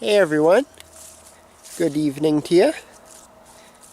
Hey everyone, good evening to you.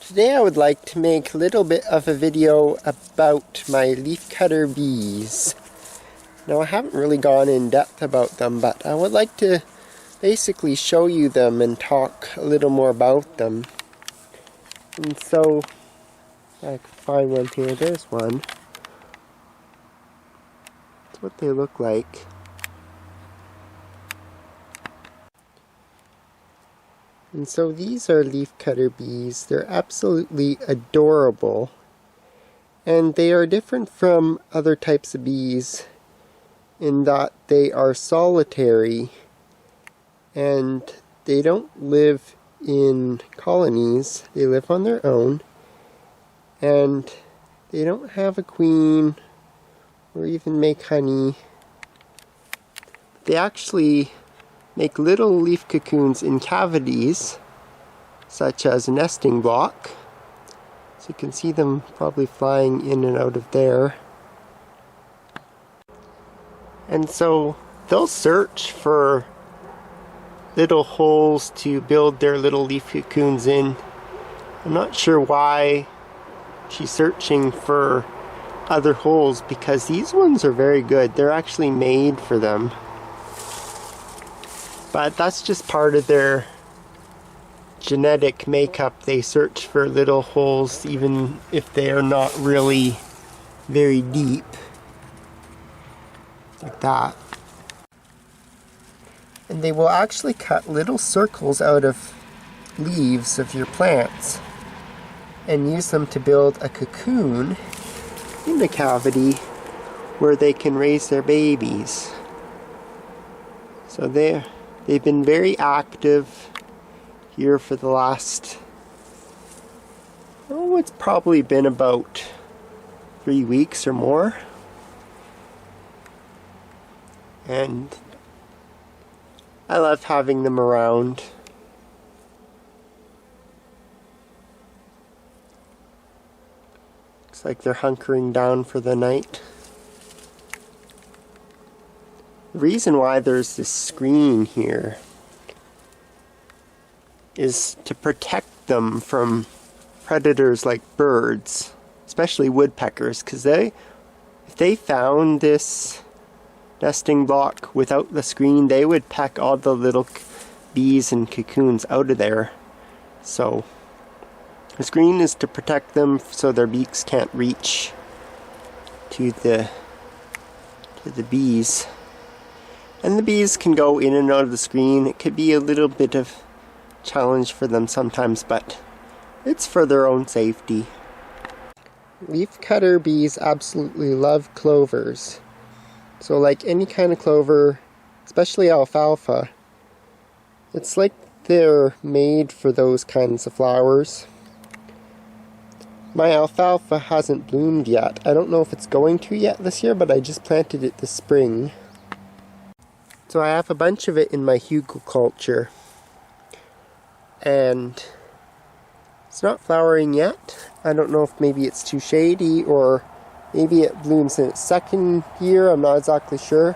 Today I would like to make a little bit of a video about my leafcutter bees. Now I haven't really gone in depth about them, but I would like to basically show you them and talk a little more about them. And so, I can find one here, there's one. That's what they look like. And so these are leafcutter bees. They're absolutely adorable. And they are different from other types of bees in that they are solitary and they don't live in colonies. They live on their own and they don't have a queen or even make honey. They actually make little leaf cocoons in cavities, such as a nesting block. So you can see them probably flying in and out of there. And so they'll search for little holes to build their little leaf cocoons in. I'm not sure why she's searching for other holes, because these ones are very good. They're actually made for them. But that's just part of their genetic makeup. They search for little holes even if they are not really very deep. Like that. And they will actually cut little circles out of leaves of your plants and use them to build a cocoon in the cavity where they can raise their babies. So they've been very active here for the last, it's probably been about 3 weeks or more. And I love having them around. Looks like they're hunkering down for the night. The reason why there's this screen here is to protect them from predators like birds, especially woodpeckers, because if they found this nesting block without the screen, they would peck all the little bees and cocoons out of there. So the screen is to protect them so their beaks can't reach to the bees. And the bees can go in and out of the screen. It could be a little bit of challenge for them sometimes, but it's for their own safety. Leafcutter bees absolutely love clovers. So like any kind of clover, especially alfalfa, it's like they're made for those kinds of flowers. My alfalfa hasn't bloomed yet. I don't know if it's going to yet this year, but I just planted it this spring. So I have a bunch of it in my hugelkultur, and it's not flowering yet. I don't know if maybe it's too shady or maybe it blooms in its second year. I'm not exactly sure.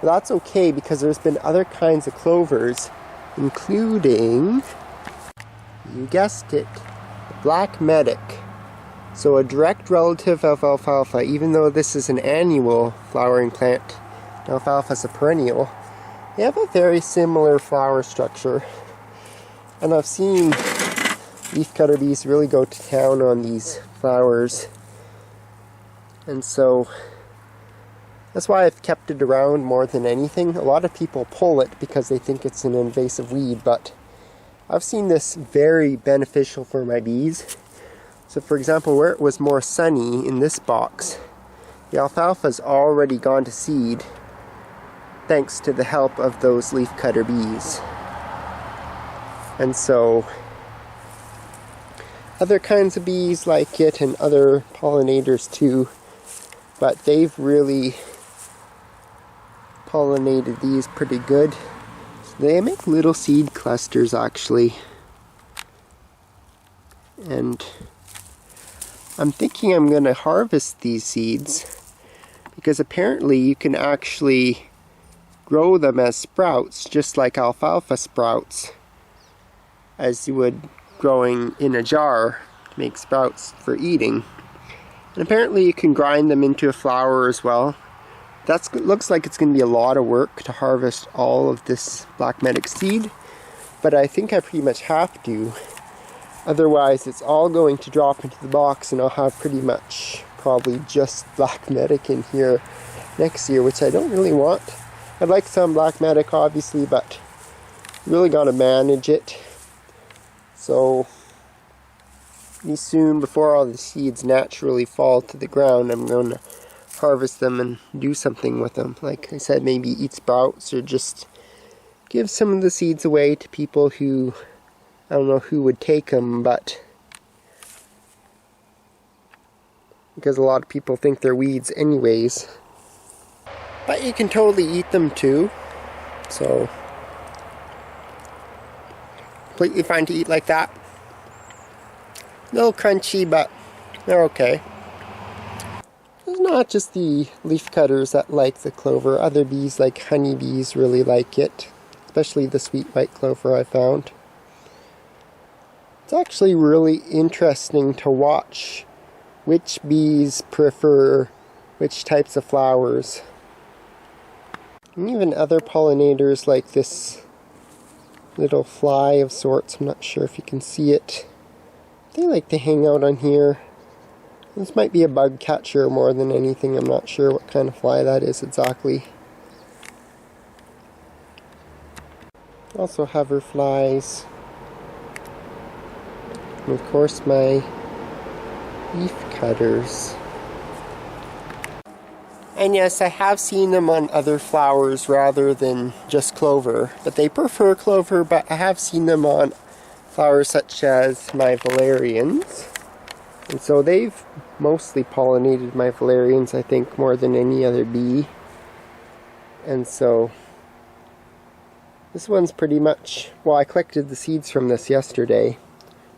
But that's okay, because there's been other kinds of clovers, including, you guessed it, the black medic. So a direct relative of alfalfa, even though this is an annual flowering plant. Alfalfa is a perennial. They have a very similar flower structure. And I've seen leafcutter bees really go to town on these flowers. And so that's why I've kept it around more than anything. A lot of people pull it because they think it's an invasive weed, but I've seen this very beneficial for my bees. So for example, where it was more sunny in this box, the alfalfa's already gone to seed, thanks to the help of those leafcutter bees. And so other kinds of bees like it, and other pollinators too, but they've really pollinated these pretty good. So they make little seed clusters actually. And I'm thinking I'm going to harvest these seeds, because apparently you can actually grow them as sprouts, just like alfalfa sprouts, as you would growing in a jar to make sprouts for eating. And apparently you can grind them into a flour as well. Looks like it's going to be a lot of work to harvest all of this black medic seed, but I think I pretty much have to. Otherwise it's all going to drop into the box and I'll have pretty much probably just black medic in here next year, which I don't really want. I'd like some black medic obviously, but you really got to manage it. So pretty soon, before all the seeds naturally fall to the ground, I'm going to harvest them and do something with them. Like I said, maybe eat sprouts or just give some of the seeds away to people who, I don't know who would take them, but because a lot of people think they're weeds anyways. But you can totally eat them too, so completely fine to eat like that. A little crunchy, but they're okay. It's not just the leaf cutters that like the clover. Other bees like honeybees really like it, especially the sweet white clover I found. It's actually really interesting to watch which bees prefer which types of flowers. And even other pollinators like this little fly of sorts, I'm not sure if you can see it. They like to hang out on here. This might be a bug catcher more than anything, I'm not sure what kind of fly that is exactly. Also hoverflies. And of course my leaf cutters. And yes, I have seen them on other flowers rather than just clover. But they prefer clover, but I have seen them on flowers such as my valerians. And so they've mostly pollinated my valerians, I think, more than any other bee. And so this one's pretty much, well, I collected the seeds from this yesterday.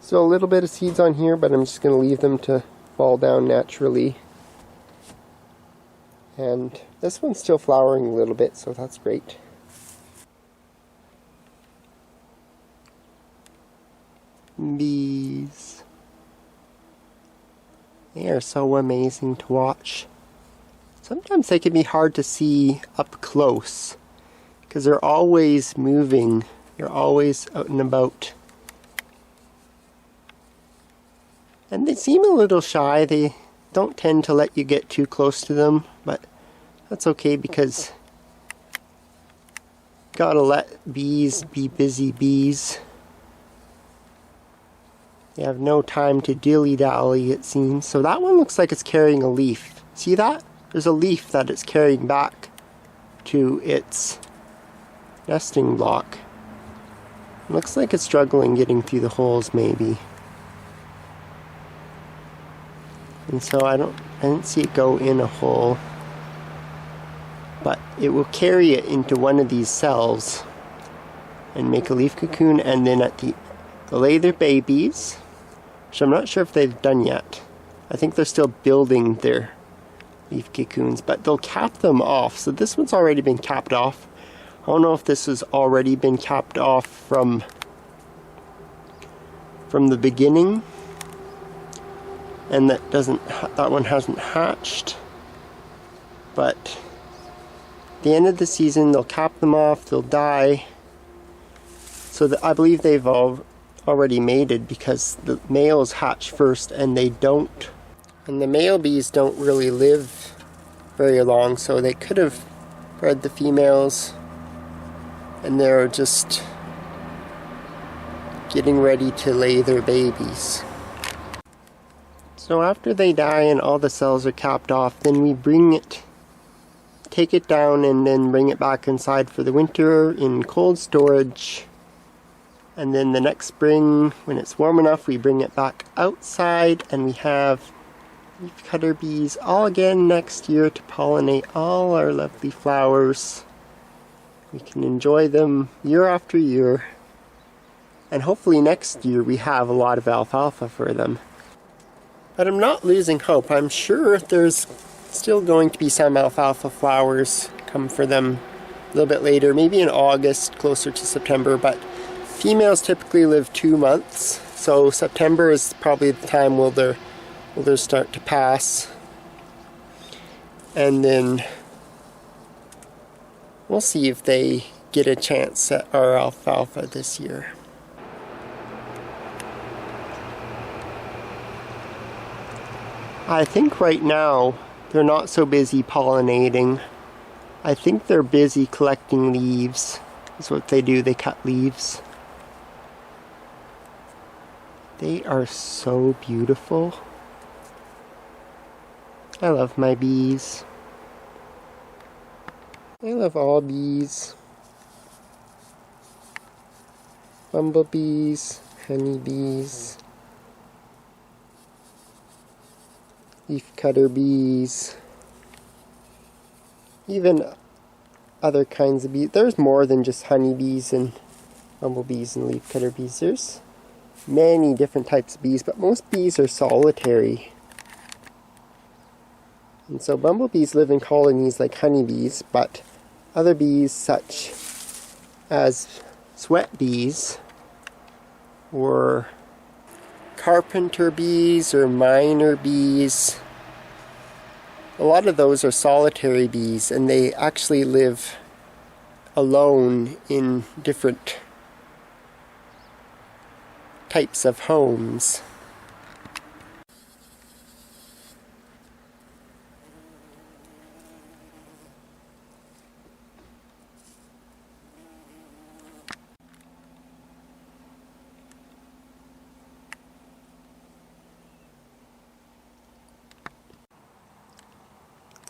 So a little bit of seeds on here, but I'm just going to leave them to fall down naturally. And this one's still flowering a little bit, so that's great. Bees. They are so amazing to watch. Sometimes they can be hard to see up close because they're always moving. They're always out and about. And they seem a little shy. They don't tend to let you get too close to them, but that's okay because gotta let bees be busy bees. They have no time to dilly-dally, it seems. So that one looks like it's carrying a leaf. See that? There's a leaf that it's carrying back to its nesting block. It looks like it's struggling getting through the holes maybe. And so I didn't see it go in a hole, but it will carry it into one of these cells and make a leaf cocoon, and then they'll lay their babies, which I'm not sure if they've done yet. I think they're still building their leaf cocoons, but they'll cap them off. So this one's already been capped off. I don't know if this has already been capped off from the beginning, and that one hasn't hatched. But at the end of the season, they'll cap them off. They'll die. So I believe they've already mated because the males hatch first, and they don't. And the male bees don't really live very long, so they could have bred the females, and they're just getting ready to lay their babies. So after they die and all the cells are capped off, then we take it down and then bring it back inside for the winter in cold storage. And then the next spring, when it's warm enough, we bring it back outside, and we have leafcutter bees all again next year to pollinate all our lovely flowers. We can enjoy them year after year. And hopefully next year we have a lot of alfalfa for them. But I'm not losing hope. I'm sure there's still going to be some alfalfa flowers come for them little bit later, maybe in August, closer to September, but females typically live 2 months, so September is probably the time will they'll start to pass. And then we'll see if they get a chance at our alfalfa this year. I think right now they're not so busy pollinating. I think they're busy collecting leaves. That's what they do, they cut leaves. They are so beautiful. I love my bees. I love all bees. Bumblebees, honeybees, leafcutter bees, even other kinds of bees. There's more than just honeybees and bumblebees and leafcutter bees. There's many different types of bees, but most bees are solitary. And so bumblebees live in colonies like honeybees, but other bees such as sweat bees or carpenter bees or miner bees, a lot of those are solitary bees, and they actually live alone in different types of homes.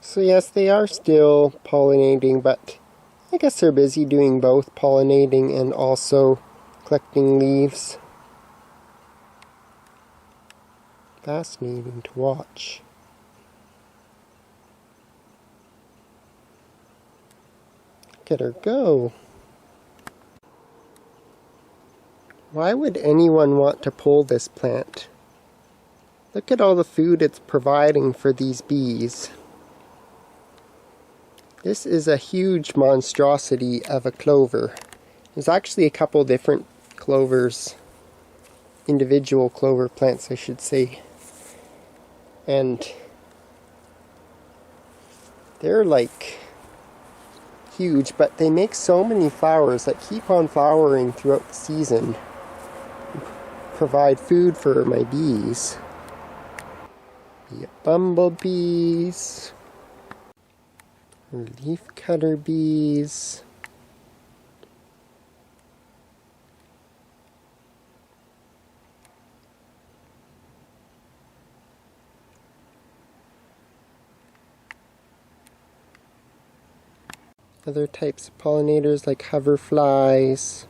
So yes, they are still pollinating, but I guess they're busy doing both, pollinating and also collecting leaves. Fascinating to watch. Look at her go. Why would anyone want to pull this plant? Look at all the food it's providing for these bees. This is a huge monstrosity of a clover. There's actually a couple different clovers, individual clover plants I should say, and they're like huge, but they make so many flowers that keep on flowering throughout the season, provide food for my bees. The bumblebees, leafcutter bees, other types of pollinators like hoverflies,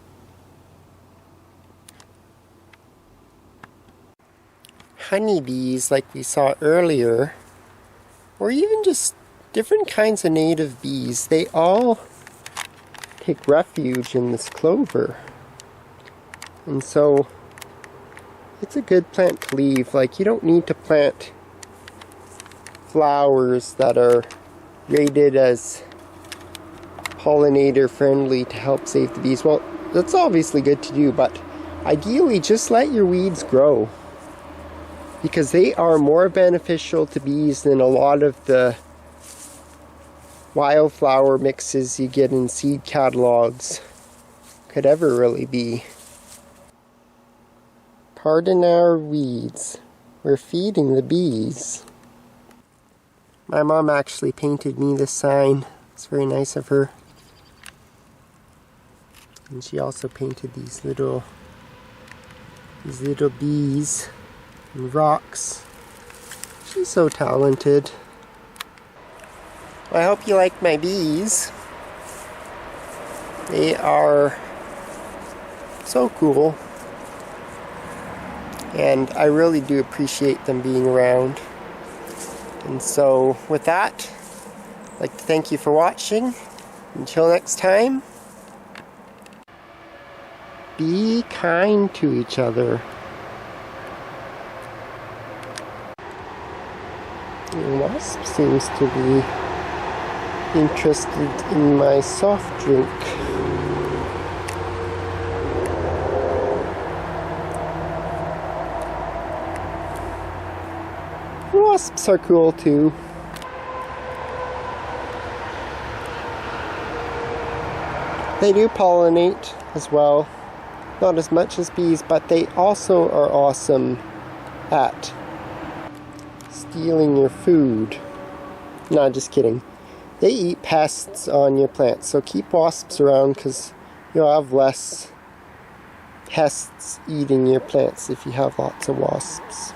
honeybees like we saw earlier, or even just different kinds of native bees. They all take refuge in this clover. And so it's a good plant to leave. Like, you don't need to plant flowers that are rated as pollinator friendly to help save the bees. Well, that's obviously good to do, but ideally just let your weeds grow, because they are more beneficial to bees than a lot of the wildflower mixes you get in seed catalogs could ever really be. Pardon our weeds. We're feeding the bees. My mom actually painted me this sign. It's very nice of her. And she also painted these little bees and rocks. She's so talented. I hope you like my bees. They are so cool, and I really do appreciate them being around. And so with that, I'd like to thank you for watching. Until next time, be kind to each other. The wasp seems to be interested in my soft drink. Wasps are cool too. They do pollinate as well. Not as much as bees, but they also are awesome at stealing your food. No, just kidding. They eat pests on your plants, so keep wasps around because you'll have less pests eating your plants if you have lots of wasps.